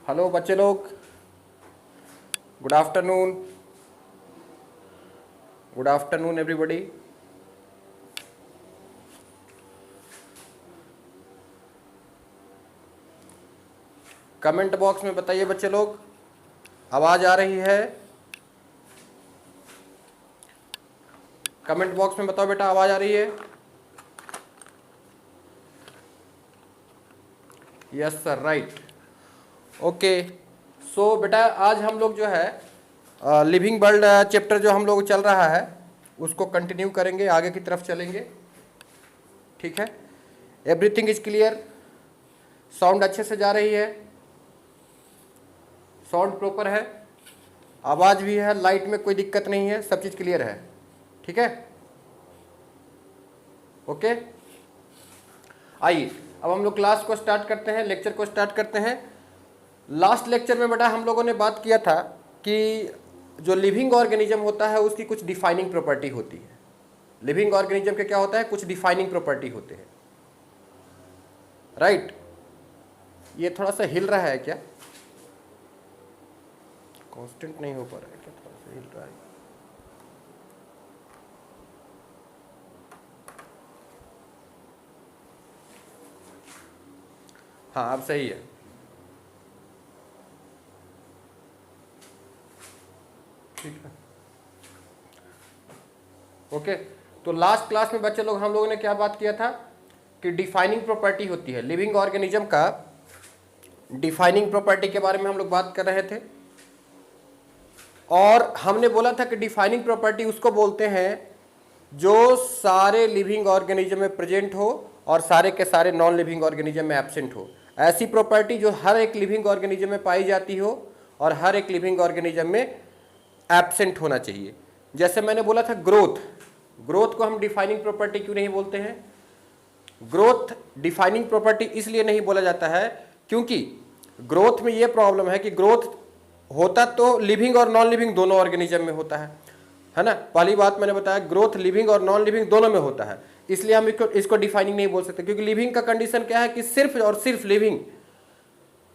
Hello बच्चे लोग, good afternoon. Good afternoon everybody. Comment box में बताइए बच्चे लोग, आवाज आ रही है? कमेंट बॉक्स में बताओ बेटा, आवाज आ रही है? Yes sir, right. ओके, सो बेटा आज हम लोग जो है लिविंग वर्ल्ड चैप्टर जो हम लोग चल रहा है उसको कंटिन्यू करेंगे, आगे की तरफ चलेंगे। ठीक है, एवरीथिंग इज क्लियर? साउंड अच्छे से जा रही है? साउंड प्रॉपर है? आवाज भी है, लाइट में कोई दिक्कत नहीं है, सब चीज क्लियर है? ठीक है, ओके। आइए अब हम लोग क्लास को स्टार्ट करते हैं, लेक्चर को स्टार्ट करते हैं। लास्ट लेक्चर में बेटा हम लोगों ने बात किया था कि जो लिविंग ऑर्गेनिज्म होता है उसकी कुछ डिफाइनिंग प्रॉपर्टी होती है। लिविंग ऑर्गेनिज्म के क्या होता है, कुछ डिफाइनिंग प्रॉपर्टी होते हैं, राइट। ये थोड़ा सा हिल रहा है क्या? कांस्टेंट नहीं हो पा रहा है क्या? थोड़ा सा हिल रहा है। हाँ अब सही है। ठीक है, ओके। तो लास्ट क्लास में बच्चे लोग हम लोगों ने क्या बात किया था कि डिफाइनिंग प्रॉपर्टी होती है लिविंग ऑर्गेनिज्म का। डिफाइनिंग प्रॉपर्टी के बारे में हम लोग बात कर रहे थे और हमने बोला था कि डिफाइनिंग प्रॉपर्टी उसको बोलते हैं जो सारे लिविंग ऑर्गेनिज्म में प्रेजेंट हो और सारे के सारे नॉन लिविंग ऑर्गेनिज्म में एब्सेंट हो। ऐसी प्रॉपर्टी जो हर एक लिविंग ऑर्गेनिज्म में पाई जाती हो और हर एक लिविंग ऑर्गेनिज्म में एब्सेंट होना चाहिए। जैसे मैंने बोला था ग्रोथ, ग्रोथ को हम डिफाइनिंग प्रॉपर्टी क्यों नहीं बोलते हैं? ग्रोथ डिफाइनिंग प्रॉपर्टी इसलिए नहीं बोला जाता है क्योंकि ग्रोथ में यह प्रॉब्लम है कि ग्रोथ होता तो लिविंग और नॉन लिविंग दोनों ऑर्गेनिज्म में होता है ना। पहली बात मैंने बताया, ग्रोथ लिविंग और नॉन लिविंग दोनों में होता है, इसलिए हम इसको डिफाइनिंग नहीं बोल सकते। क्योंकि लिविंग का कंडीशन क्या है कि सिर्फ और सिर्फ लिविंग,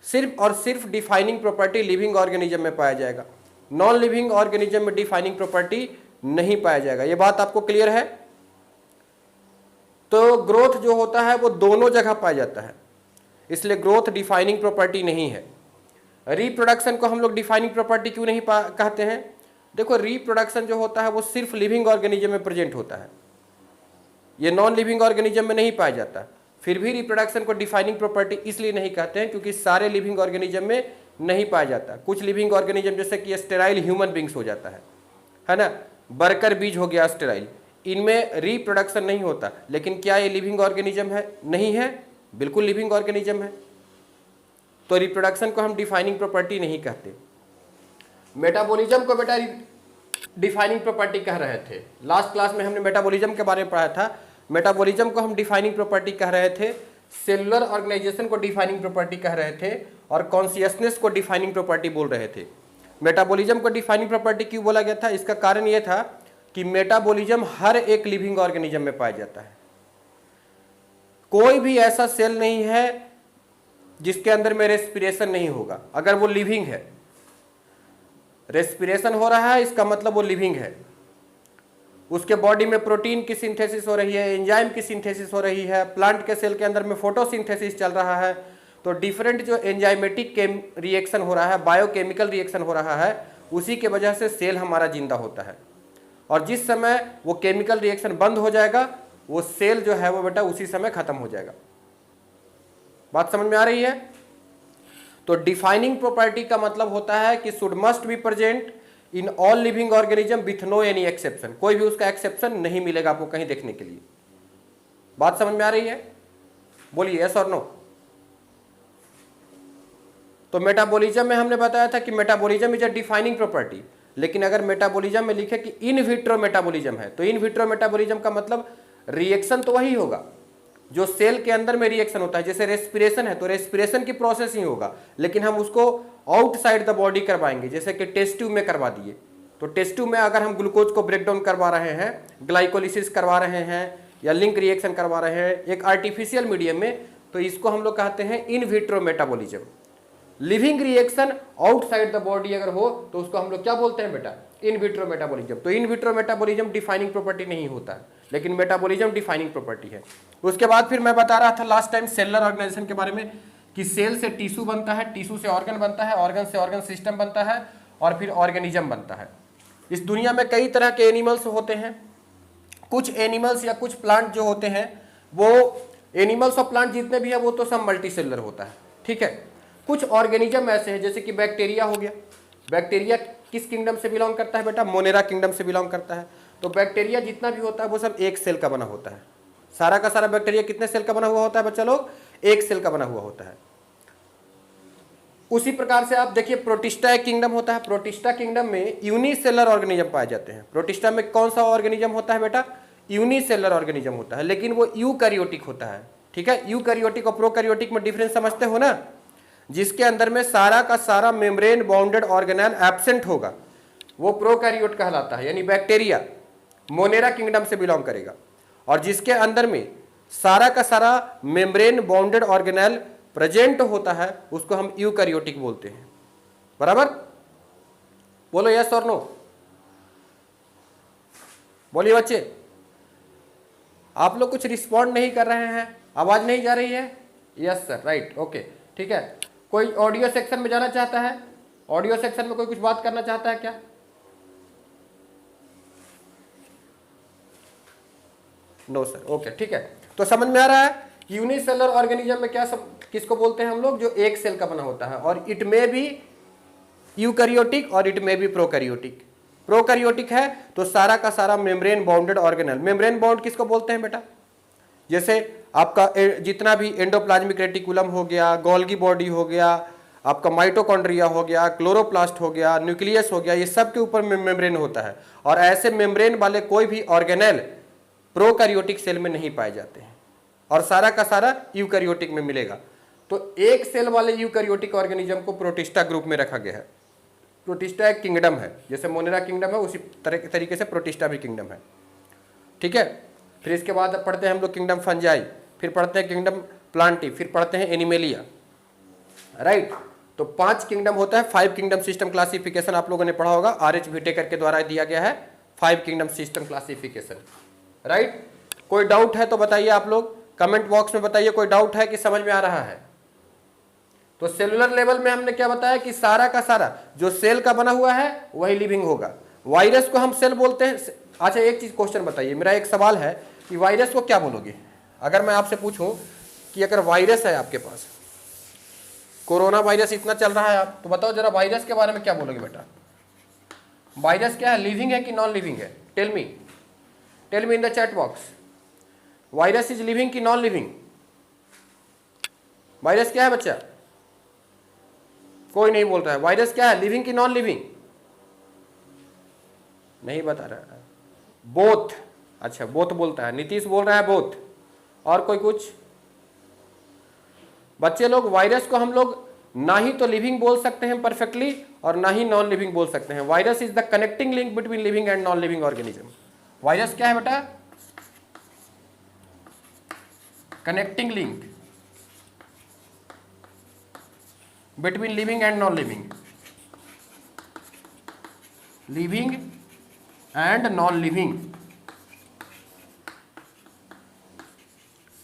सिर्फ और सिर्फ डिफाइनिंग प्रॉपर्टी लिविंग ऑर्गेनिज्म में पाया जाएगा, नॉन लिविंग ऑर्गेनिज्म में डिफाइनिंग प्रॉपर्टी नहीं पाया जाएगा। यह बात आपको क्लियर है? तो ग्रोथ जो होता है वो दोनों जगह पाया जाता है, इसलिए ग्रोथ डिफाइनिंग प्रॉपर्टी नहीं है। रिप्रोडक्शन को हम लोग डिफाइनिंग प्रॉपर्टी क्यों नहीं कहते हैं? देखो रिप्रोडक्शन जो होता है वो सिर्फ लिविंग ऑर्गेनिज्म में प्रेजेंट होता है, ये नॉन लिविंग ऑर्गेनिज्म में नहीं पाया जाता। फिर भी रिप्रोडक्शन को डिफाइनिंग प्रॉपर्टी इसलिए नहीं कहते हैं क्योंकि सारे लिविंग ऑर्गेनिज्म में नहीं पाया जाता। कुछ लिविंग ऑर्गेनिज्म जैसे कि स्टेराइल ह्यूमन बींग्स हो जाता है ना, बर्कर बीज हो गया स्टेराइल, इनमें रिप्रोडक्शन नहीं होता। लेकिन क्या ये लिविंग ऑर्गेनिज्म है? नहीं है, बिल्कुल लिविंग ऑर्गेनिज्म है। तो रिप्रोडक्शन को हम डिफाइनिंग प्रॉपर्टी नहीं कहते। मेटाबॉलिज्म को बेटा डिफाइनिंग प्रॉपर्टी कह रहे थे। लास्ट क्लास में हमने मेटाबॉलिज्म के बारे में पढ़ा था, मेटाबॉलिज्म को हम डिफाइनिंग प्रॉपर्टी कह रहे थे, सेलुलर ऑर्गेनाइजेशन को डिफाइनिंग प्रॉपर्टी कह रहे थे और कॉन्शियसनेस को डिफाइनिंग प्रॉपर्टी बोल रहे थे। मेटाबॉलिज्म को डिफाइनिंग प्रॉपर्टी क्यों बोला गया था? इसका कारण यह था कि मेटाबॉलिज्म हर एक लिविंग ऑर्गेनिज्म में पाया जाता है। कोई भी ऐसा सेल नहीं है जिसके अंदर में रेस्पिरेशन नहीं होगा। अगर वो लिविंग है, रेस्पिरेशन हो रहा है, इसका मतलब वो लिविंग है। उसके बॉडी में प्रोटीन की सिंथेसिस हो रही है, एंजाइम की सिंथेसिस हो रही है, प्लांट के सेल के अंदर में फोटोसिंथेसिस चल रहा है। तो डिफरेंट जो एंजाइमेटिक रिएक्शन हो रहा है, बायोकेमिकल रिएक्शन हो रहा है, उसी के वजह से सेल हमारा जिंदा होता है। और जिस समय वो केमिकल रिएक्शन बंद हो जाएगा, वो सेल जो है वो बेटा उसी समय खत्म हो जाएगा। बात समझ में आ रही है? तो डिफाइनिंग प्रॉपर्टी का मतलब होता है कि should must be present in all living organism with no any exception. कोई भी उसका एक्सेप्शन नहीं मिलेगा आपको कहीं देखने के लिए। बात समझ में आ रही है? बोलिए यस और नो। तो मेटाबॉलिज्म में हमने बताया था कि metabolism is a defining property, लेकिन अगर मेटाबॉलिज्म में लिखे कि इन विट्रो मेटाबॉलिज्म है, तो इन विट्रो मेटाबॉलिज्म का मतलब रिएक्शन तो वही होगा जो सेल के अंदर में रिएक्शन होता है। जैसे रेस्पिरेशन है तो रेस्पिरेशन की प्रोसेस ही होगा, लेकिन हम उसको आउटसाइड द बॉडी करवाएंगे। जैसे कि टेस्ट ट्यूब में करवा दिए, तो टेस्ट ट्यूब में अगर हम ग्लूकोज को ब्रेक डाउन करवा रहे हैं, ग्लाइकोलिसिस करवा रहे हैं या लिंक रिएक्शन करवा रहे हैं एक आर्टिफिशियल मीडियम में, तो इसको हम लोग कहते हैं इन vitro metabolism. Living reaction outside the body अगर हो तो उसको हम लोग क्या बोलते हैं बेटा, इन विट्रो मेटाबॉलिज्म। तो in vitro metabolism defining property नहीं होता है, लेकिन मेटाबॉलिज्म डिफाइनिंग प्रॉपर्टी है। उसके बाद फिर मैं बता रहा था लास्ट टाइम सेलुलर ऑर्गेनाइजेशन के बारे में कि सेल से टिश्यू बनता है, टिश्यू से ऑर्गन बनता है, ऑर्गन से ऑर्गन सिस्टम बनता है और फिर ऑर्गेनिज्म बनता है। इस दुनिया में कई तरह के एनिमल्स होते हैं। कुछ एनिमल्स या कुछ प्लांट जो होते हैं वो एनिमल्स और प्लांट जितने भी है वो तो सब मल्टी सेलुलर होता है, ठीक है। कुछ ऑर्गेनिज्म ऐसे हैं जैसे कि बैक्टीरिया हो गया। बैक्टीरिया किस किंगडम से बिलोंग करता है बेटा, मोनेरा किंगडम से बिलोंग करता है। तो बैक्टीरिया जितना भी होता है वो सब एक सेल का बना होता है। सारा का सारा बैक्टीरिया कितने सेल का बना हुआ होता है बच्चा लोग, एक सेल का बना हुआ होता है। उसी प्रकार से आप देखिए प्रोटिस्टा एक किंगडम होता है। प्रोटिस्टा किंगडम में यूनिसेलुलर ऑर्गेनिज्म पाए जाते हैं। प्रोटिस्टा में कौन सा ऑर्गेनिज्म होता है बेटा, यूनिसेलुलर ऑर्गेनिज्म होता है, लेकिन वो यूकैरियोटिक होता है, ठीक है। यूकैरियोटिक और प्रोकैरियोटिक में डिफरेंस समझते हो ना, जिसके अंदर में सारा का सारा मेम्ब्रेन बाउंडेड ऑर्गेनेल एब्सेंट होगा वो प्रोकैरियोट कहलाता है, यानी बैक्टीरिया मोनेरा किंगडम से बिलोंग करेगा। और जिसके अंदर में सारा का सारा मेम्ब्रेन बाउंडेड ऑर्गेनेल प्रेजेंट होता है उसको हम यूकैरियोटिक बोलते हैं। बराबर, बोलो यस और नो, बोलिए बच्चे। आप लोग कुछ रिस्पॉन्ड नहीं कर रहे हैं, आवाज नहीं जा रही है। यस सर, राइट, ओके, ठीक है। कोई ऑडियो सेक्शन में जाना चाहता है, ऑडियो सेक्शन में कोई कुछ बात करना चाहता है क्या? नो सर, ओके, ठीक है। तो समझ में आ रहा है यूनिसेलुलर ऑर्गेनिज्म में क्या किसको बोलते हैं हम लोग, जो एक सेल का बना होता है। और इट में भी यूकैरियोटिक और इट में भी प्रोकैरियोटिक। प्रोकैरियोटिक है तो सारा का सारा membrane bounded organelle. Membrane bound किसको बोलते हैं बेटा, जैसे आपका जितना भी एंडोप्लाज्मिक रेटिकुलम हो गया, गोल्गी बॉडी हो गया, आपका माइटोकॉन्ड्रिया हो गया, क्लोरोप्लास्ट हो गया, न्यूक्लियस हो गया, ये सब के ऊपर मेम्ब्रेन होता है। और ऐसे मेम्ब्रेन वाले कोई भी ऑर्गेनेल प्रोकैरियोटिक सेल में नहीं पाए जाते हैं और सारा का सारा यूकैरियोटिक में मिलेगा। तो एक सेल वाले यूकैरियोटिक ऑर्गेनिज्म को प्रोटिस्टा ग्रुप में रखा गया है। प्रोटिस्टा एक किंगडम है, जैसे मोनेरा किंगडम है उसी तरीके से प्रोटिस्टा भी किंगडम है, ठीक है। फिर इसके बाद पढ़ते हैं हम लोग किंगडम फंजाई, फिर पढ़ते हैं किंगडम प्लांटी, फिर पढ़ते हैं एनिमेलिया, राइट। तो 5 किंगडम होता है। 5 किंगडम सिस्टम क्लासिफिकेशन आप लोगों ने पढ़ा होगा, RH व्हिटेकर के द्वारा दिया गया है 5 किंगडम सिस्टम क्लासिफिकेशन, राइट। कोई डाउट है तो बताइए, आप लोग कमेंट बॉक्स में बताइए कोई डाउट है कि समझ में आ रहा है। तो सेलुलर लेवल में हमने क्या बताया कि सारा का सारा जो सेल का बना हुआ है वही लिविंग होगा। वायरस को हम सेल बोलते हैं। अच्छा एक चीज क्वेश्चन बताइए, मेरा एक सवाल है कि वायरस को क्या बोलोगे? अगर मैं आपसे पूछूं कि अगर वायरस है आपके पास, कोरोना वायरस इतना चल रहा है आप, तो बताओ जरा वायरस के बारे में क्या बोलोगे बेटा? वायरस क्या है, लिविंग है कि नॉन लिविंग है? Tell me in the chat box, virus is living कि नॉन लिविंग? वायरस क्या है बच्चा? कोई नहीं बोल रहा है। वायरस क्या है, लिविंग कि नॉन लिविंग? नहीं बता रहा है। बोथ, अच्छा बोथ बोलता है, नीतीश बोल रहा है बोथ। और कोई कुछ? बच्चे लोग वायरस को हम लोग ना ही तो लिविंग बोल सकते हैं परफेक्टली और ना ही नॉन लिविंग बोल सकते हैं। Virus is the connecting link between living and non living organism. Virus क्या है बेटा? Connecting link between living and non living, living and non living,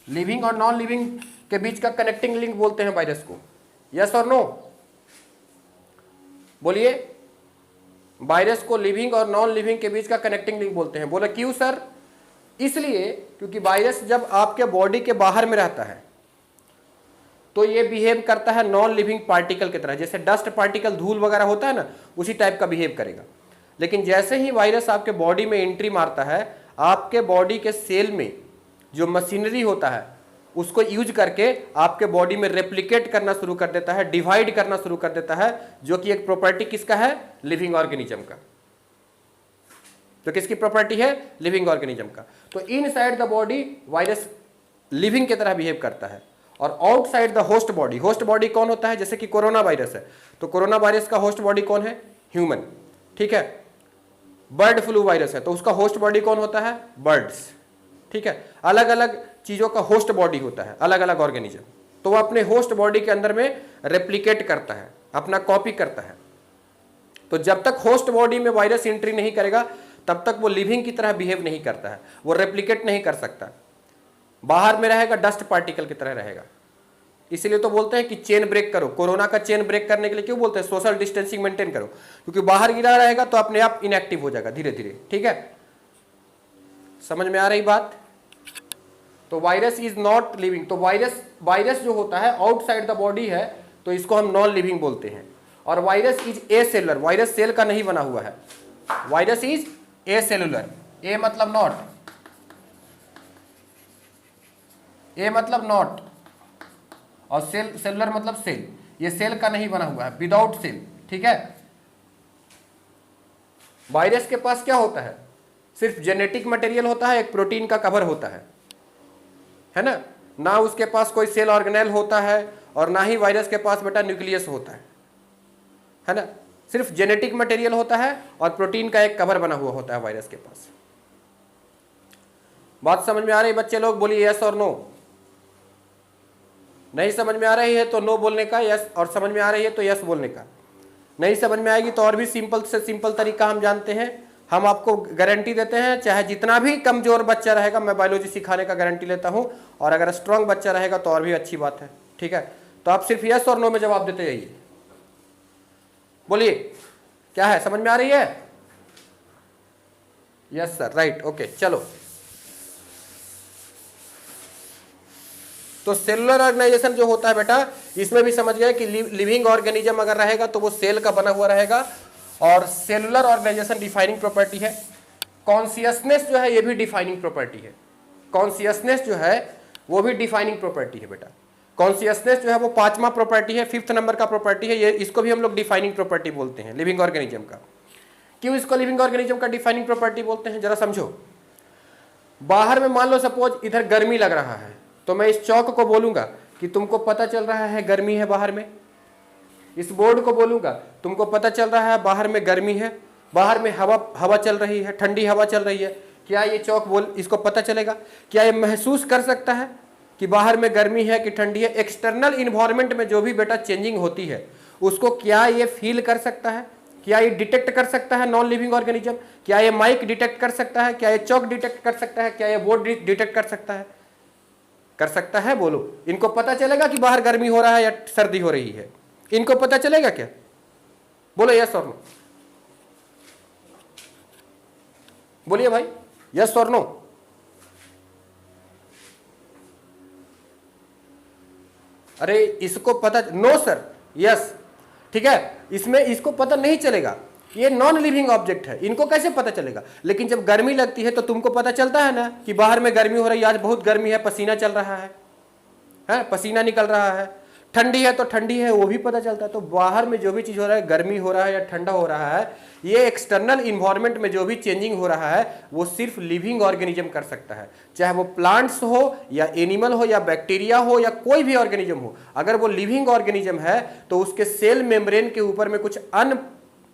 living और नॉन लिविंग के बीच का कनेक्टिंग लिंक बोलते हैं वायरस को। यस और नो? बोलिए। वायरस को लिविंग और नॉन लिविंग के बीच का कनेक्टिंग लिंक बोलते हैं। बोले क्यों सर? इसलिए क्योंकि वायरस जब आपके बॉडी के बाहर में रहता है तो ये बिहेव करता है नॉन लिविंग पार्टिकल की तरह, जैसे डस्ट पार्टिकल धूल वगैरह होता है ना, उसी टाइप का बिहेव करेगा। लेकिन जैसे ही वायरस आपके बॉडी में एंट्री मारता है, आपके बॉडी के सेल में जो मशीनरी होता है उसको यूज करके आपके बॉडी में रेप्लिकेट करना शुरू कर देता है, डिवाइड करना शुरू कर देता है, जो कि एक प्रॉपर्टी किसका है? लिविंग ऑर्गेनिज्म का। तो किसकी प्रॉपर्टी है? लिविंग ऑर्गेनिज्म का। तो inside the body virus living की तरह बिहेव करता है और outside the host body, host body कौन होता है? जैसे कि कोरोना वायरस है तो कोरोना वायरस का होस्ट बॉडी कौन है? ह्यूमन, ठीक है। बर्ड फ्लू वायरस है तो उसका होस्ट बॉडी कौन होता है? बर्ड्स, ठीक है। अलग अलग चीजों का होस्ट बॉडी होता है, अलग अलग ऑर्गेनिज्म। तो वो अपने होस्ट बॉडी के अंदर में रेप्लिकेट करता है, अपना कॉपी करता है। तो जब तक होस्ट बॉडी में वायरस एंट्री नहीं करेगा तब तक वो लिविंग की तरह बिहेव नहीं करता है, वो रेप्लिकेट नहीं कर सकता, बाहर में रहेगा, डस्ट पार्टिकल की तरह रहेगा। इसीलिए तो बोलते हैं कि चेन ब्रेक करो। कोरोना का चेन ब्रेक करने के लिए क्यों बोलते हैं सोशल डिस्टेंसिंग मेंटेन करो, क्योंकि बाहर गिरा रहेगा तो अपने आप इनएक्टिव हो जाएगा धीरे धीरे। ठीक है, समझ में आ रही बात? तो वायरस इज नॉट लिविंग। तो वायरस जो होता है आउटसाइड द बॉडी है तो इसको हम नॉन लिविंग बोलते हैं। और virus is acellular, virus cell का नहीं बना हुआ है। Virus is acellular, a मतलब नॉट, ए मतलब नॉट, और सेलुलर मतलब सेल। ये सेल का नहीं बना हुआ है, विदाउट सेल। ठीक है, वायरस के पास क्या होता है? सिर्फ जेनेटिक मटेरियल होता है, एक प्रोटीन का कवर होता है ना। ना उसके पास कोई सेल ऑर्गेनेल होता है और ना ही वायरस के पास बेटा न्यूक्लियस होता है ना। सिर्फ जेनेटिक मटेरियल होता है और प्रोटीन का एक कवर बना हुआ होता है वायरस के पास। बात समझ में आ रही बच्चे लोग? बोलिए यस और नो। नहीं समझ में आ रही है तो नो बोलने का, यस, और समझ में आ रही है तो यस बोलने का। नहीं समझ में आएगी तो और भी सिंपल से सिंपल तरीका हम जानते हैं। हम आपको गारंटी देते हैं, चाहे जितना भी कमजोर बच्चा रहेगा, मैं बायोलॉजी सिखाने का गारंटी लेता हूं, और अगर स्ट्रांग बच्चा रहेगा तो और भी अच्छी बात है। ठीक है, तो आप सिर्फ यस और नो में जवाब देते जाइए। बोलिए क्या है, समझ में आ रही है? Yes sir, right, okay. चलो, तो सेलुलर ऑर्गेनाइजेशन जो होता है बेटा, इसमें भी समझ गए कि लिविंग ऑर्गेनिज्म अगर रहेगा तो वो सेल का बना हुआ रहेगा। और सेलुलर ऑर्गेनाइजेशन डिफाइनिंग प्रॉपर्टी है। कॉन्शियसनेस जो है ये भी डिफाइनिंग प्रॉपर्टी है। कॉन्शियसनेस जो है वो भी डिफाइनिंग प्रॉपर्टी है बेटा। कॉन्शियसनेस जो है वो 5वां प्रॉपर्टी है, 5th नंबर का प्रॉपर्टी है। ये इसको भी हम लोग डिफाइनिंग प्रॉपर्टी बोलते हैं लिविंग ऑर्गेनिज्म का। क्यों इसको लिविंग ऑर्गेनिज्म का डिफाइनिंग प्रॉपर्टी बोलते हैं, जरा समझो। बाहर में मान लो सपोज इधर गर्मी लग रहा है, तो मैं इस चौक को बोलूंगा कि तुमको पता चल रहा है गर्मी है बाहर में। इस बोर्ड को बोलूंगा तुमको पता चल रहा है बाहर में गर्मी है, बाहर में हवा चल रही है, ठंडी हवा चल रही है। क्या ये चौक इसको पता चलेगा? क्या ये महसूस कर सकता है कि बाहर में गर्मी है कि ठंडी है? एक्सटर्नल इन्वायरमेंट में जो भी बेटा चेंजिंग होती है उसको क्या ये फील कर सकता है? क्या ये डिटेक्ट कर सकता है नॉन लिविंग ऑर्गेनिज्म? क्या ये माइक डिटेक्ट कर सकता है? क्या ये चौक डिटेक्ट कर सकता है? क्या ये बोर्ड डिटेक्ट कर सकता है? कर सकता है? बोलो, इनको पता चलेगा कि बाहर गर्मी हो रहा है या सर्दी हो रही है? इनको पता चलेगा क्या? बोलो यस और नो। बोलिए भाई, यस और नो। अरे इसको पता, नो सर, यस। ठीक है, इसमें इसको पता नहीं चलेगा, ये नॉन लिविंग ऑब्जेक्ट है, इनको कैसे पता चलेगा? लेकिन जब गर्मी लगती है तो तुमको पता चलता है ना कि बाहर में गर्मी हो रही है, आज बहुत गर्मी है, पसीना चल रहा है, पसीना निकल रहा है। ठंडी है तो ठंडी है, वो भी पता चलता है। तो बाहर में जो भी चीज हो रहा है, गर्मी हो रहा है या ठंडा हो रहा है, ये एक्सटर्नल इन्वायरमेंट में जो भी चेंजिंग हो रहा है वो सिर्फ लिविंग ऑर्गेनिज्म कर सकता है। चाहे वो प्लांट्स हो या एनिमल हो या बैक्टीरिया हो या कोई भी ऑर्गेनिज्म हो, अगर वो लिविंग ऑर्गेनिज्म है तो उसके सेल मेम्ब्रेन के ऊपर में कुछ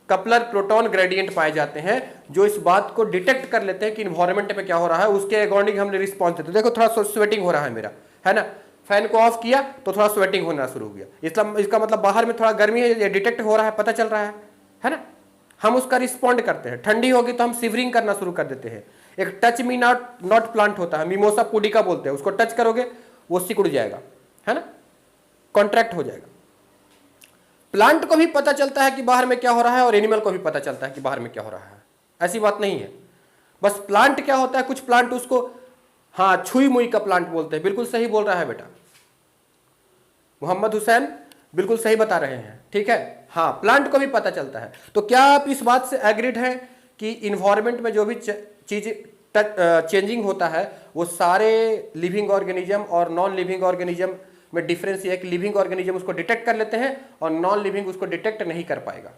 कपलर प्रोटॉन ग्रेडियंट पाए जाते हैं जो इस बात को डिटेक्ट कर लेते हैं कि इन्वायरमेंट में क्या हो रहा है, उसके अकॉर्डिंग हमने रिस्पॉन्स देते। देखो थोड़ा स्वेटिंग हो रहा है मेरा, है ना, फैन को ऑफ किया तो थोड़ा स्वेटिंग होना शुरू हो गया, इसका मतलब बाहर में थोड़ा गर्मी है, ये डिटेक्ट हो रहा है, पता चल रहा है ना। हम उसका रिस्पॉन्ड करते हैं। ठंडी होगी तो हम सिवरिंग करना शुरू कर देते हैं। एक टच मी नॉट प्लांट होता है, मिमोसा पुडिका बोलते हैं, उसको टच करोगे वो सिकुड़ जाएगा, है ना, कॉन्ट्रैक्ट हो जाएगा। प्लांट को भी पता चलता है कि बाहर में क्या हो रहा है और एनिमल को भी पता चलता है कि बाहर में क्या हो रहा है। ऐसी बात नहीं है। बस प्लांट क्या होता है, कुछ प्लांट उसको हाँ छुई मुई का प्लांट बोलते हैं। बिल्कुल सही बोल रहा है बेटा मोहम्मद हुसैन, बिल्कुल सही बता रहे हैं। ठीक है, हाँ प्लांट को भी पता चलता है। तो क्या आप इस बात से एग्रीड हैं कि इन्वायरमेंट में जो भी चीज चेंजिंग होता है वो सारे लिविंग ऑर्गेनिज्म और नॉन लिविंग ऑर्गेनिज्म में डिफरेंस ये है कि लिविंग ऑर्गेनिज्म उसको डिटेक्ट कर लेते हैं और नॉन लिविंग उसको डिटेक्ट नहीं कर पाएगा।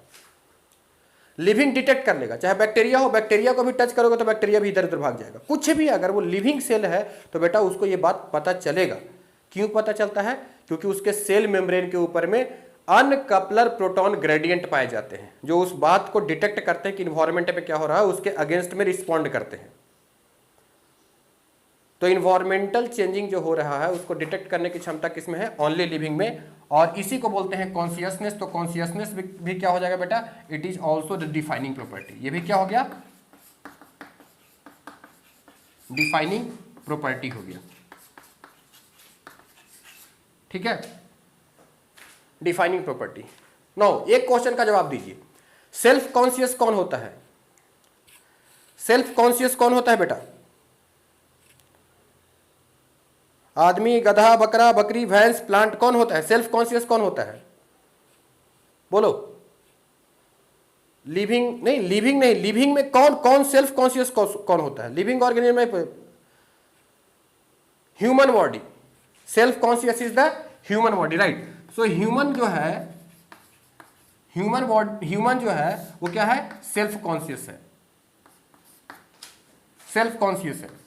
लिविंग डिटेक्ट कर लेगा, चाहे बैक्टीरिया हो, बैक्टीरिया को भी टच करोगे तो बैक्टीरिया भी इधर उधर भाग जाएगा। कुछ भी अगर वो लिविंग सेल है तो बेटा उसको ये बात पता चलेगा। क्यों पता चलता है? क्योंकि उसके सेल मेम्ब्रेन के ऊपर में अनकपलर प्रोटॉन ग्रेडियंट पाए जाते हैं जो उस बात को डिटेक्ट करते हैं कि इन्वायरमेंट में क्या हो रहा है, उसके अगेंस्ट में रिस्पॉन्ड करते हैं। तो इन्वायरमेंटल चेंजिंग जो हो रहा है उसको डिटेक्ट करने की क्षमता किसमें है? ओनली लिविंग में। और इसी को बोलते हैं कॉन्शियसनेस। तो कॉन्शियसनेस भी क्या हो जाएगा बेटा? It is also the defining property. ये भी क्या हो गया? डिफाइनिंग प्रॉपर्टी हो गया। ठीक है, डिफाइनिंग प्रॉपर्टी। नाउ एक क्वेश्चन का जवाब दीजिए, सेल्फ कॉन्शियस कौन होता है? सेल्फ कॉन्शियस कौन होता है बेटा? आदमी, गधा, बकरा, बकरी, भैंस, प्लांट, कौन होता है? सेल्फ कॉन्शियस कौन होता है? बोलो। लिविंग नहीं, लिविंग नहीं, लिविंग में कौन कौन सेल्फ कॉन्शियस कौन होता है? लिविंग ऑर्गेनिज्म में human body. Self conscious is the human body, right. So human जो है, ह्यूमन जो है वो क्या है? सेल्फ कॉन्शियस है, सेल्फ कॉन्शियस है।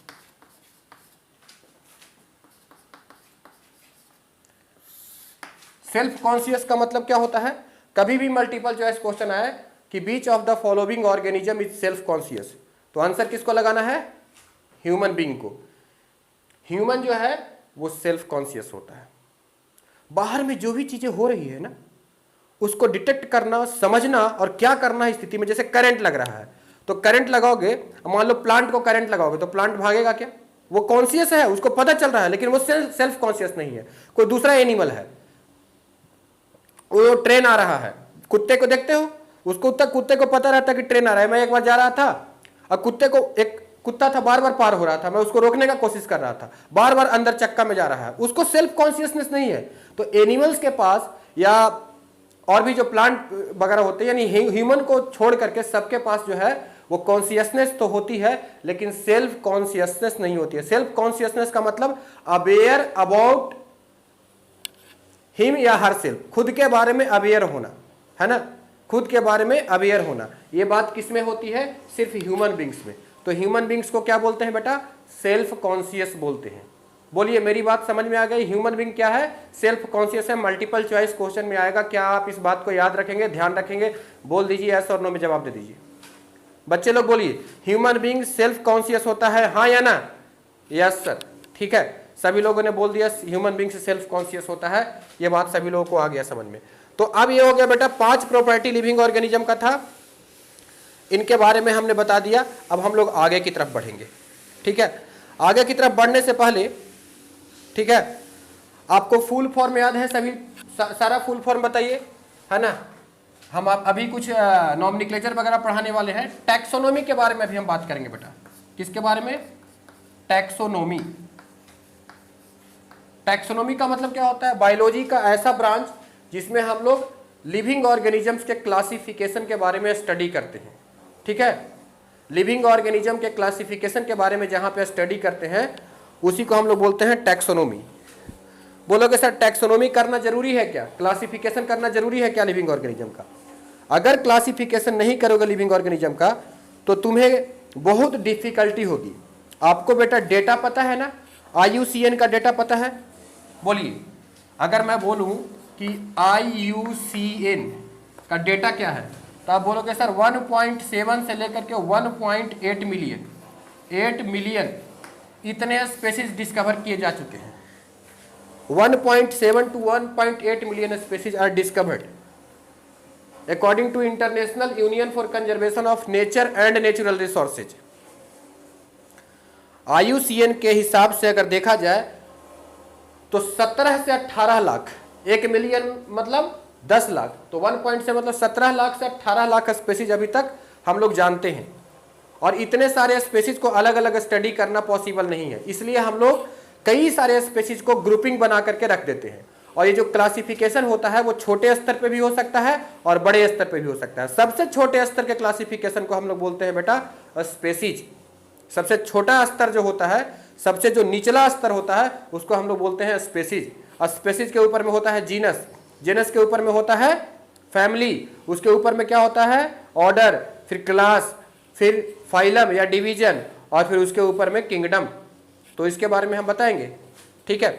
सेल्फ कॉन्शियस का मतलब क्या होता है? कभी भी मल्टीपल चॉइस क्वेश्चन आए कि which of the following organism is self conscious, तो आंसर किसको लगाना है? ह्यूमन बीइंग को। ह्यूमन जो है वो सेल्फ कॉन्शियस होता है। बाहर में जो भी चीजें हो रही है ना, उसको डिटेक्ट करना, समझना और क्या करना है स्थिति में। जैसे करंट लग रहा है, तो करंट लगाओगे, मान लो प्लांट को करंट लगाओगे तो प्लांट भागेगा क्या? वो कॉन्शियस है, उसको पता चल रहा है, लेकिन वो सेल्फ कॉन्शियस नहीं है। कोई दूसरा एनिमल है, वो ट्रेन आ रहा है, कुत्ते को देखते हो, उसको कुत्ते को पता रहता है कि ट्रेन आ रहा है। मैं एक बार जा रहा था और कुत्ते को, एक कुत्ता था बार बार पार हो रहा था, मैं उसको रोकने का कोशिश कर रहा था, बार बार अंदर चक्का में जा रहा है, उसको सेल्फ कॉन्शियसनेस नहीं है। तो एनिमल्स के पास या और भी जो प्लांट वगैरह होते हैं, यानी ह्यूमन को छोड़ करके सबके पास जो है वो कॉन्शियसनेस तो होती है, लेकिन सेल्फ कॉन्शियसनेस नहीं होती है। सेल्फ कॉन्शियसनेस का मतलब अवेयर अबाउट हिम या हर सेल्फ, खुद के बारे में अवेयर होना, है ना, खुद के बारे में अवेयर होना। ये बात किसमें होती है? सिर्फ ह्यूमन बींग्स में। तो ह्यूमन बींग्स को क्या बोलते हैं बेटा? सेल्फ कॉन्शियस बोलते हैं। बोलिए, मेरी बात समझ में आ गई? ह्यूमन बींग क्या है? सेल्फ कॉन्शियस है। मल्टीपल चॉइस क्वेश्चन में आएगा, क्या आप इस बात को याद रखेंगे, ध्यान रखेंगे? बोल दीजिए यस और नो में जवाब दे दीजिए। बच्चे लोग बोलिए, ह्यूमन बींग सेल्फ कॉन्शियस होता है, हाँ या ना? यस सर, ठीक है, सभी लोगों ने बोल दिया ह्यूमन बींग से सेल्फ कॉन्शियस होता है। ये बात सभी लोगों को आ गया समझ में। तो अब ये हो गया बेटा 5 प्रॉपर्टी लिविंग ऑर्गेनिज्म का था, इनके बारे में हमने बता दिया। अब हम लोग आगे की तरफ बढ़ेंगे, ठीक है। आगे की तरफ बढ़ने से पहले, ठीक है, आपको फुल फॉर्म याद है सभी? सारा फुल फॉर्म बताइए, है ना। हम अभी कुछ नॉमेनक्लेचर वगैरह पढ़ाने वाले हैं। टैक्सोनॉमी के बारे में भी हम बात करेंगे बेटा। किसके बारे में? टैक्सोनॉमी। टैक्सोनॉमी का मतलब क्या होता है? बायोलॉजी का ऐसा ब्रांच जिसमें हम लोग लिविंग ऑर्गेनिजम्स के क्लासिफिकेशन के बारे में स्टडी करते हैं, ठीक है। लिविंग ऑर्गेनिज्म के क्लासिफिकेशन के बारे में जहां पे स्टडी करते हैं उसी को हम लोग बोलते हैं टैक्सोनॉमी। बोलोगे सर टैक्सोनॉमी करना जरूरी है क्या? क्लासिफिकेशन करना जरूरी है क्या लिविंग ऑर्गेनिज्म का? अगर क्लासिफिकेशन नहीं करोगे लिविंग ऑर्गेनिज्म का तो तुम्हें बहुत डिफिकल्टी होगी। आपको बेटा डेटा पता है ना? IUCN का डेटा पता है? बोलिए, अगर मैं बोलूं कि IUCN का डेटा क्या है तो आप बोलोगे सर 1.7 से लेकर के 1.8 मिलियन, 8 मिलियन इतने स्पेसीज डिस्कवर किए जा चुके हैं। 1.7 to 1.8 million species are discovered according to International Union for Conservation of Nature and Natural Resources. IUCN के हिसाब से अगर देखा जाए तो 17 से 18 लाख, 1 मिलियन मतलब 10 लाख, तो 1 से मतलब 17 लाख से 18 लाख स्पेसीज अभी तक हम लोग जानते हैं। और इतने सारे स्पेसीज को अलग अलग स्टडी करना पॉसिबल नहीं है, इसलिए हम लोग कई सारे स्पेसीज को ग्रुपिंग बना करके रख देते हैं। और ये जो क्लासिफिकेशन होता है वो छोटे स्तर पे भी हो सकता है और बड़े स्तर पे भी हो सकता है। सबसे छोटे स्तर के क्लासिफिकेशन को हम लोग बोलते हैं बेटा स्पेसीज। सबसे छोटा स्तर जो होता है, सबसे जो निचला स्तर होता है उसको हम लोग बोलते हैं स्पेसीज। और स्पेसीज के ऊपर में होता है जीनस, जीनस के ऊपर में होता है फैमिली, उसके ऊपर में क्या होता है? ऑर्डर, फिर क्लास, फिर फाइलम या डिवीजन, और फिर उसके ऊपर में किंगडम। तो इसके बारे में हम बताएंगे, ठीक है।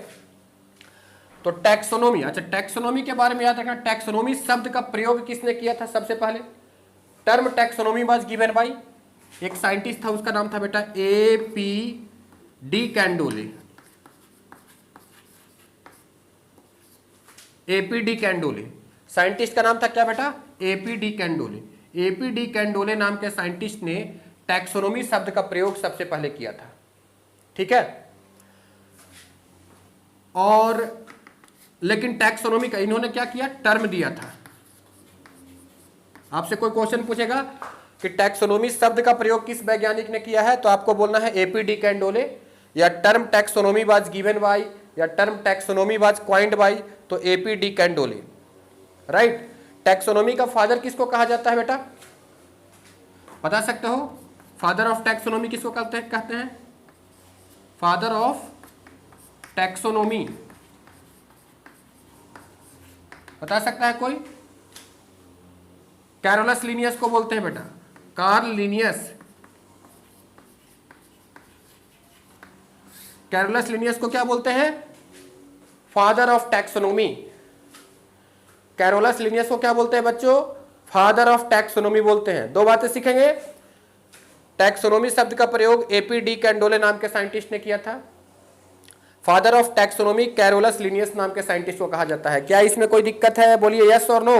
तो टैक्सोनॉमी, अच्छा टैक्सोनॉमी के बारे में याद रखना। टैक्सोनॉमी शब्द का प्रयोग किसने किया था सबसे पहले? Term taxonomy was given by एक साइंटिस्ट था, उसका नाम था बेटा AP de Candolle, A P de Candolle. Scientist का नाम था क्या बेटा? A P de Candolle. A P de Candolle नाम के साइंटिस्ट ने टैक्सोनॉमी शब्द का प्रयोग सबसे पहले किया था, ठीक है। और लेकिन टैक्सोनॉमी का इन्होंने क्या किया? टर्म दिया था। आपसे कोई क्वेश्चन पूछेगा कि टैक्सोनॉमी शब्द का प्रयोग किस वैज्ञानिक ने किया है, तो आपको बोलना है एपी डी कैंडोले, या term taxonomy was given by, या term taxonomy was coined by, तो A P de Candolle, right. Taxonomy का फादर किसको कहा जाता है बेटा? बता सकते हो? फादर ऑफ टैक्सोनॉमी किसको कहते हैं? फादर ऑफ टैक्सोनॉमी बता सकता है कोई? कैरोलस लिनियस को बोलते हैं बेटा, कार्ल लिनियस। कैरोलस लिनियस को क्या बोलते हैं? Father of taxonomy. Carolus Linnaeus को क्या बोलते हैं बच्चों? फादर ऑफ टैक्सोनॉमी बोलते हैं। दो बातें सीखेंगे। टैक्सोनॉमी शब्द का प्रयोग एपी डी कैंडोले नाम के साइंटिस्ट ने किया था। Father of taxonomy Carolus Linnaeus नाम के साइंटिस्ट को कहा जाता है। क्या इसमें कोई दिक्कत है? बोलिए यस और नो।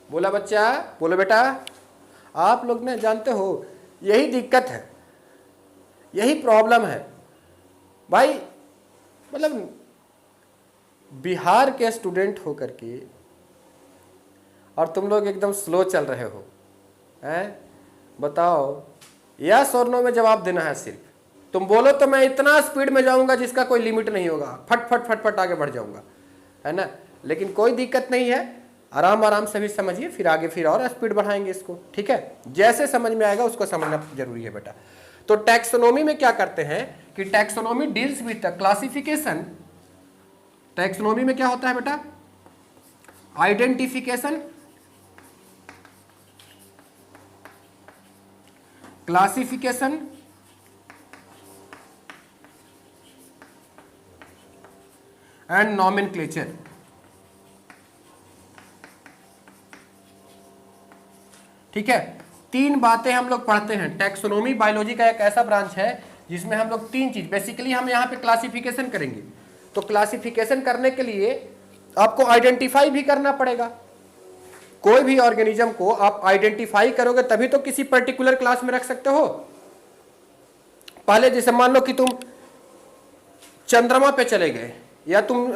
बोला बच्चा, बोलो बेटा। आप लोग ने जानते हो यही दिक्कत है, यही प्रॉब्लम है भाई। मतलब बिहार के स्टूडेंट होकर के और तुम लोग एकदम स्लो चल रहे हो, हैं? बताओ, यस और नो में जवाब देना है सिर्फ। तुम बोलो तो मैं इतना स्पीड में जाऊंगा जिसका कोई लिमिट नहीं होगा, फट फट फट फट आगे बढ़ जाऊंगा, है ना। लेकिन कोई दिक्कत नहीं है, आराम आराम से भी समझिए, फिर आगे फिर और स्पीड बढ़ाएंगे इसको, ठीक है। जैसे समझ में आएगा उसको समझना जरूरी है बेटा। तो टैक्सोनॉमी में क्या करते हैं कि taxonomy deals with the classification. Taxonomy में क्या होता है बेटा? Identification, classification and nomenclature. ठीक है, तीन बातें हम लोग पढ़ते हैं। टैक्सोनॉमी बायोलॉजी का एक ऐसा ब्रांच है जिसमें हम लोग तीन चीज, बेसिकली हम यहाँ पे क्लासिफिकेशन करेंगे। तो क्लासिफिकेशन करने के लिए आपको आइडेंटिफाई भी करना पड़ेगा। कोई भी ऑर्गेनिज्म को आप आइडेंटिफाई करोगे तभी तो किसी पर्टिकुलर क्लास में रख सकते हो। पहले जैसे मान लो कि तुम चंद्रमा पे चले गए या तुम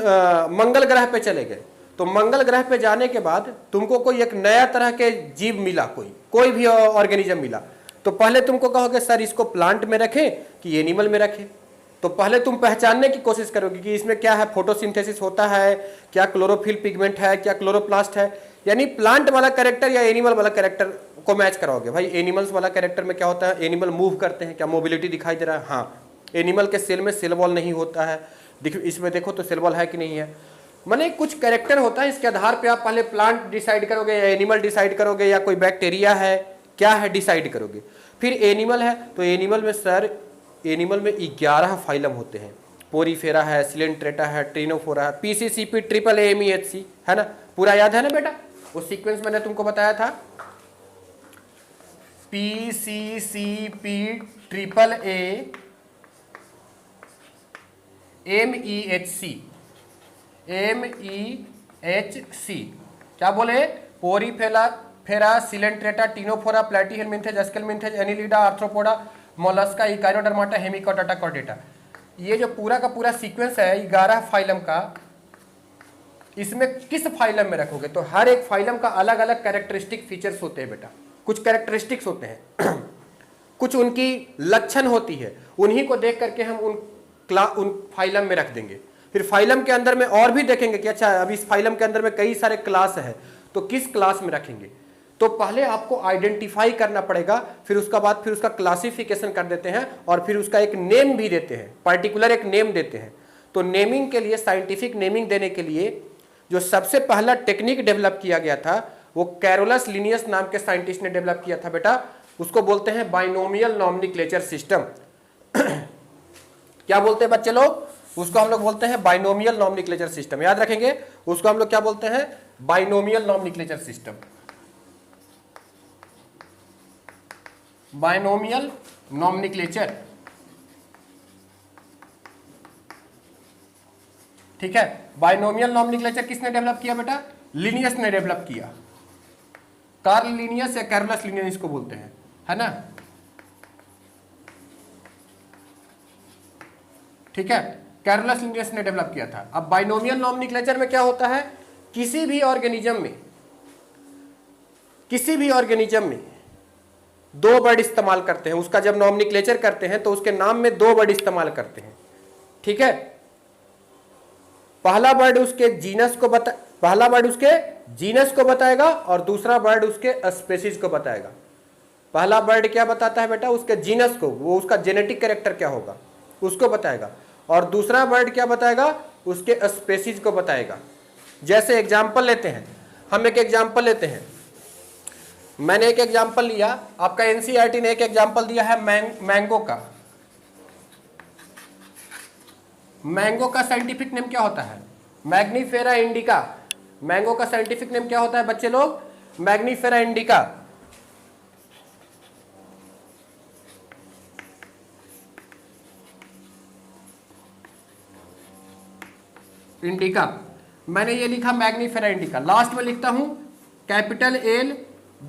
मंगल ग्रह पे चले गए, तो मंगल ग्रह पे जाने के बाद तुमको कोई एक नया तरह के जीव मिला, कोई भी ऑर्गेनिज्म मिला, तो पहले तुमको कहोगे सर इसको प्लांट में रखें कि एनिमल में रखें। तो पहले तुम पहचानने की कोशिश करोगे कि इसमें क्या है, फोटोसिंथेसिस होता है क्या, क्लोरोफिल पिगमेंट है क्या, क्लोरोप्लास्ट है, यानी प्लांट वाला कैरेक्टर या एनिमल वाला कैरेक्टर को मैच कराओगे। भाई एनिमल्स वाला कैरेक्टर में क्या होता है, एनिमल मूव करते हैं, क्या मोबिलिटी दिखाई दे रहा है? हाँ। एनिमल के सेल में सेल वॉल नहीं होता है, इसमें देखो तो सेल वॉल है कि नहीं है। माने कुछ कैरेक्टर होता है, इसके आधार पे आप पहले प्लांट डिसाइड करोगे या एनिमल डिसाइड करोगे या कोई बैक्टीरिया है क्या है डिसाइड करोगे। फिर एनिमल है तो एनिमल में सर, एनिमल में 11 फाइलम होते हैं। पोरीफेरा है, सिलेंट्रेटा है, ट्रिनोफोरा है, पीसीसीपी ट्रिपल एमईएचसी, है ना। पूरा याद है ना बेटा? वो सीक्वेंस मैंने तुमको बताया था, पीसीसीपी ट्रिपल एमईएचसी, एमईएचसी क्या बोले? Porifera, Coelenterata, Ctenophora, Platyhelminthes, Aschelminthes, Annelida, Arthropoda, Mollusca, Echinodermata, Hemichordata, Chordata. ये जो पूरा का पूरा सीक्वेंस है 11 फाइलम का, इसमें किस फाइलम में रखोगे तो हर एक फाइलम का अलग अलग कैरेक्टरिस्टिक फीचर्स होते हैं बेटा। कुछ कैरेक्टरिस्टिक्स होते हैं कुछ उनकी लक्षण होती है, उन्हीं को देख करके हम उन फाइलम में रख देंगे। फिर फाइलम के अंदर में और भी देखेंगे कि अच्छा अभी इस फाइलम के अंदर में कई सारे क्लास है तो किस क्लास में रखेंगे। तो पहले आपको आइडेंटिफाई करना पड़ेगा, फिर उसका बाद फिर उसका क्लासिफिकेशन कर देते हैं और फिर उसका एक नेम भी देते हैं, पर्टिकुलर एक नेम देते हैं। तो नेमिंग के लिए, साइंटिफिक नेमिंग देने के लिए जो सबसे पहला टेक्निक डेवलप किया गया था वो कैरोलस लिनियस नाम के साइंटिस्ट ने डेवलप किया था बेटा। उसको बोलते हैं बाइनोमियल नॉमेनक्लेचर सिस्टम। क्या बोलते हैं बच्चे लोग? उसको हम लोग बोलते हैं बाइनोमियल नॉमेनक्लेचर सिस्टम। याद रखेंगे, उसको हम लोग क्या बोलते हैं? Binomial nomenclature system. Binomial nomenclature ठीक है। बाइनोमियल नॉमेनक्लेचर किसने डेवलप किया बेटा? लिनियस ने डेवलप किया। कार्ल लिनियस या कैरोलस लिनियस इसको बोलते हैं, है ना, ठीक है। कैरोलस लिनियस ने डेवलप किया था। अब बाइनोमियल नॉमेनक्लेचर में क्या होता है, किसी भी ऑर्गेनिज्म में दो वर्ड इस्तेमाल करते हैं। उसका जब नॉमेनक्लेचर करते हैं तो उसके नाम में दो वर्ड इस्तेमाल करते हैं, ठीक है। पहला वर्ड उसके जीनस को बताएगा और दूसरा वर्ड उसके स्पेसीज को बताएगा। पहला वर्ड क्या बताता है बेटा? उसके जीनस को, वो उसका जेनेटिक कैरेक्टर क्या होगा उसको बताएगा, और दूसरा वर्ड क्या बताएगा? उसके स्पेसीज को बताएगा। जैसे एग्जाम्पल लेते हैं, हम एक एग्जाम्पल लेते हैं। मैंने एक एग्जाम्पल लिया, आपका एनसीईआरटी ने एक एग्जाम्पल दिया है मैंगो का। मैंगो का साइंटिफिक नेम क्या होता है? Mangifera indica. मैंगो का साइंटिफिक नेम क्या होता है बच्चे लोग? Mangifera indica. इंडिका, मैंने ये लिखा मैग्नीफेरा इंडिका। लास्ट में लिखता हूं capital L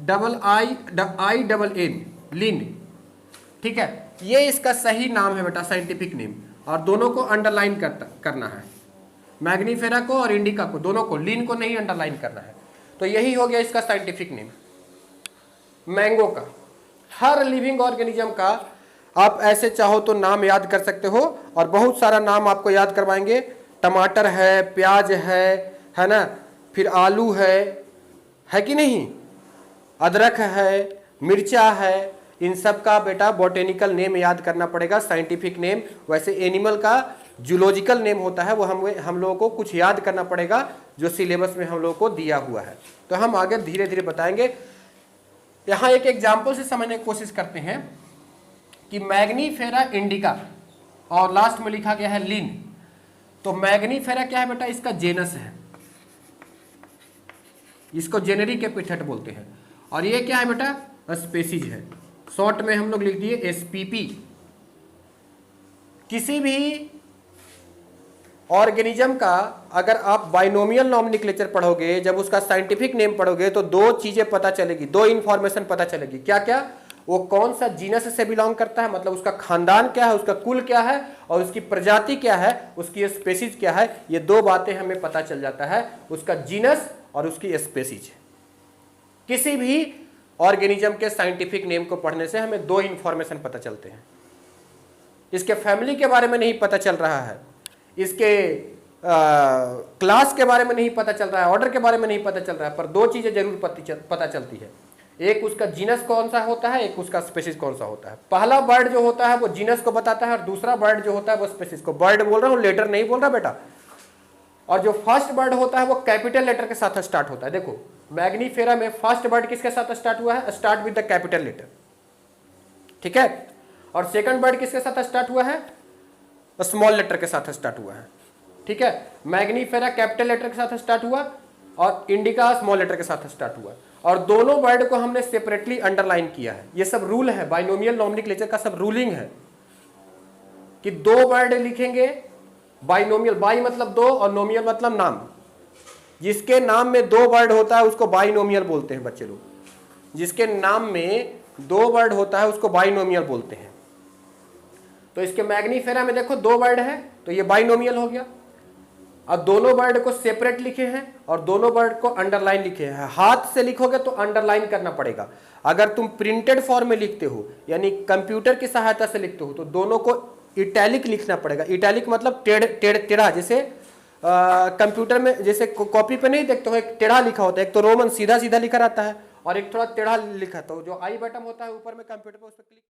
double I double N, Linn, ठीक है। ये इसका सही नाम है बेटा, साइंटिफिक नेम, और दोनों को अंडरलाइन करना है। मैग्नीफेरा को और इंडिका को, दोनों को, लिन को नहीं अंडरलाइन करना है। तो यही हो गया इसका साइंटिफिक नेम मैंगो का। हर लिविंग ऑर्गेनिज्म का आप ऐसे चाहो तो नाम याद कर सकते हो, और बहुत सारा नाम आपको याद करवाएंगे। टमाटर है, प्याज है ना, फिर आलू है कि नहीं, अदरक है, मिर्चा है, इन सब का बेटा बॉटेनिकल नेम याद करना पड़ेगा, साइंटिफिक नेम। वैसे एनिमल का जूलॉजिकल नेम होता है, वो हम लोगों को कुछ याद करना पड़ेगा जो सिलेबस में हम लोगों को दिया हुआ है। तो हम आगे धीरे धीरे बताएंगे। यहाँ एक एग्जाम्पल से समझने की कोशिश करते हैं कि मैग्नीफेरा इंडिका और लास्ट में लिखा गया है लिन। तो मैग्नीफेरा क्या है बेटा? इसका जेनस है, इसको जेनेरिक एपिथेट बोलते हैं। और ये क्या है बेटा? स्पेसीज है, शॉर्ट में हम लोग लिख दिए एसपीपी। किसी भी ऑर्गेनिज्म का अगर आप बाइनोमियल नॉमेनक्लेचर पढ़ोगे, जब उसका साइंटिफिक नेम पढ़ोगे, तो दो चीजें पता चलेगी, दो इंफॉर्मेशन पता चलेगी। क्या क्या? वो कौन सा जीनस से बिलोंग करता है, मतलब उसका खानदान क्या है, उसका कुल क्या है, और उसकी प्रजाति क्या है, उसकी स्पेसीज क्या है। ये दो बातें हमें पता चल जाता है, उसका जीनस और उसकी स्पेसीज। किसी भी ऑर्गेनिज्म के साइंटिफिक नेम को पढ़ने से हमें दो इंफॉर्मेशन पता चलते हैं। इसके फैमिली के बारे में नहीं पता चल रहा है, इसके क्लास के बारे में नहीं पता चल रहा है, ऑर्डर के बारे में नहीं पता चल रहा है, पर दो चीजें जरूर पता चलती है। एक उसका जीनस कौन सा होता है, एक उसका स्पेसीज कौन सा होता है। पहला बर्ड जो होता है वो जीनस को बताता है, और दूसरा बर्ड जो होता है वो स्पेसीज को। बर्ड बोल रहा हूँ, लेटर नहीं बोल रहा बेटा। और जो फर्स्ट बर्ड होता है वो कैपिटल लेटर के साथ स्टार्ट होता है। देखो मैग्नीफेरा में फर्स्ट वर्ड किसके साथ स्टार्ट हुआ है? Start with the capital letter, ठीक है। और सेकंड वर्ड किसके साथ स्टार्ट हुआ है? स्मॉल लेटर के साथ स्टार्ट हुआ है, ठीक है। मैग्नीफेरा कैपिटल लेटर के साथ स्टार्ट हुआ और इंडिका स्मॉल लेटर के साथ स्टार्ट हुआ, और दोनों वर्ड को हमने सेपरेटली अंडरलाइन किया है। ये सब रूल है, बाइनोमियल नॉमेनक्लेचर का सब रूलिंग है कि दो वर्ड लिखेंगे, बाइनोमियल, बाई मतलब दो और नोमियल मतलब नाम। जिसके नाम में दो वर्ड होता है उसको बाइनोमियल बोलते हैं बच्चे लोग। जिसके नाम में दो वर्ड होता है उसको बाइनोमियल बोलते हैं। तो इसके मैग्नीफेरा में देखो दो वर्ड है, तो ये बाइनोमियल हो गया। अब दोनों वर्ड को सेपरेट लिखे हैं और दोनों वर्ड को अंडरलाइन लिखे हैं। हाथ से लिखोगे तो अंडरलाइन करना पड़ेगा। अगर तुम प्रिंटेड फॉर्म में लिखते हो, यानी कंप्यूटर की सहायता से लिखते हो, तो दोनों को इटैलिक लिखना पड़ेगा। इटैलिक मतलब टेढ़ा, जैसे कंप्यूटर में जैसे कॉपी पे नहीं देखते हो, एक टेढ़ा लिखा होता है। एक तो रोमन सीधा सीधा लिखा रहता है और एक थोड़ा टेढ़ा लिखा, तो जो आई बटन होता है ऊपर में कंप्यूटर पे, उस पर क्लिक